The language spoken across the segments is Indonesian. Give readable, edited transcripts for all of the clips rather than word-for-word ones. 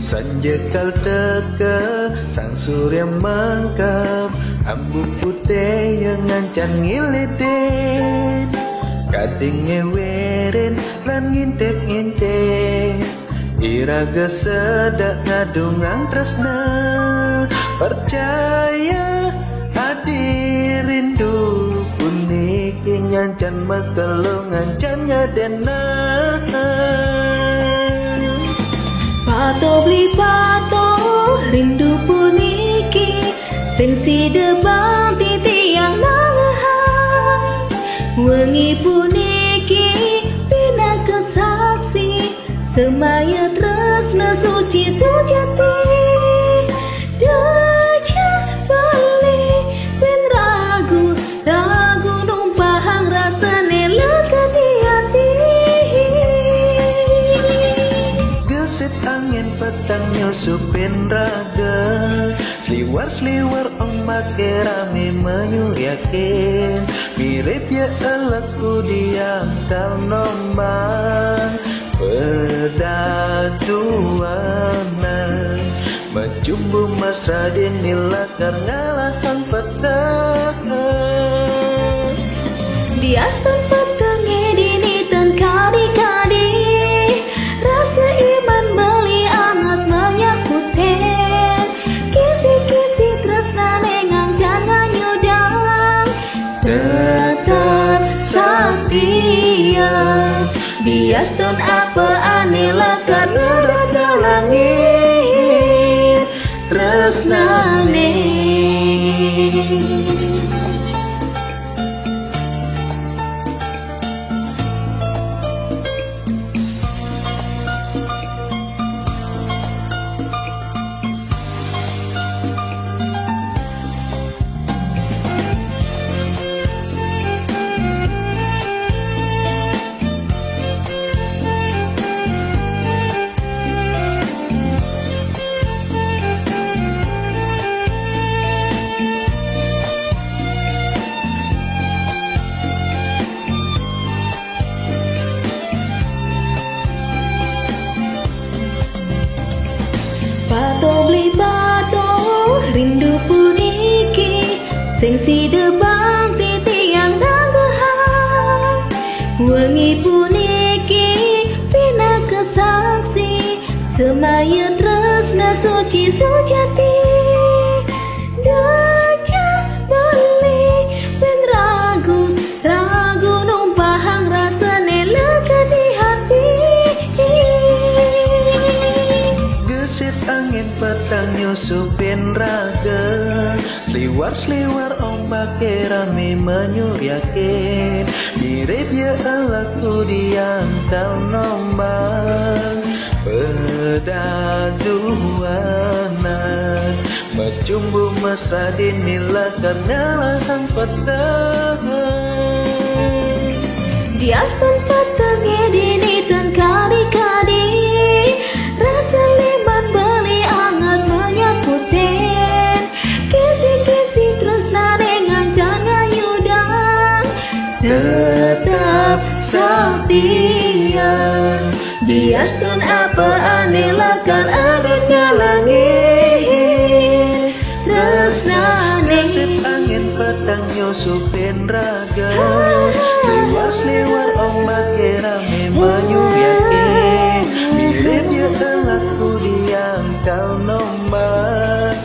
Senja kal teka, sang surya mangkap, ambu putih yang ngancan ngilitin, kading ngeweren lan ngintip-ngintip, iraga sedak ngadungang tresna, percaya hadir rindu puniki ngancan mekelo ngancan ngadena. Pato beli pato rindu puniki sing sidebang titi yang nangehan, wengi puniki pina kesaksi semaya tresna suci sujati. Deja beli ben ragu ragu numpahang rasane lega di hati. Gesit angin petang nyusupin raga, sliwar-sliwar ombak rame menyuriakin, mirip ya elakku diangkal nombang pedaduanan, mencumbu mesra dinilakar ngalahan petang. Di astan petangnya dinitan kadi-kadi, rasa iman beli amat menyakuten, kisi-kisi tresna nengang jangan nyudang, tetap setia. Bias ton apa aneh lakar neraka langit tresnane. Pato beli pato rindu puniki sing sidebang titi yang nangehan, wengi puniki pina kesaksi semaya tresna suci sujati. Deja beli ben ragu ragu numpahang rasane lega di hati. Angin petang nyusupin raga, sliwar-sliwar ombak rame menyuriakin, mirip ya elakku diangkal nombang pedaduanan, mencumbu mesra dinilakar ngalahan petang. Di astan petangnya dinitan kadi-kadi, rasa liman beli angat menyakuten, kisi-kisi tresna dengan jangan nyudang, tetap setia. Bias ton apa aneh lakar adanya langit tresnane. Gesit angin petang nyusupin raga, sliwar-sliwar ombak rame menyuriakin, mirip ya elakku diangkal nombang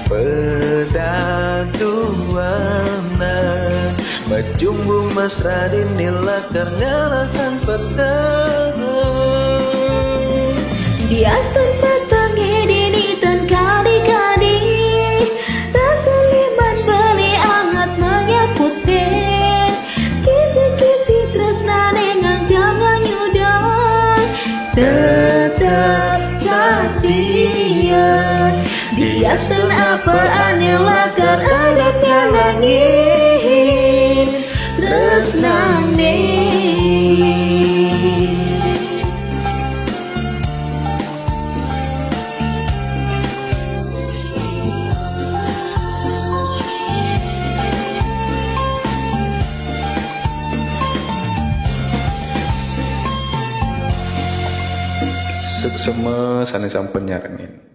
pedaduanan, mencumbu mesra dinilakar ngalahan petang. Di astan petangnya dinitan kadi-kadi, rasa liman beli angat menyakuten, kisi-kisi tresna dengan jangan nyudang, tetap setia. Bias ton apa aneh lakar adanya langit tresnane. semes ane sampai nyarengin.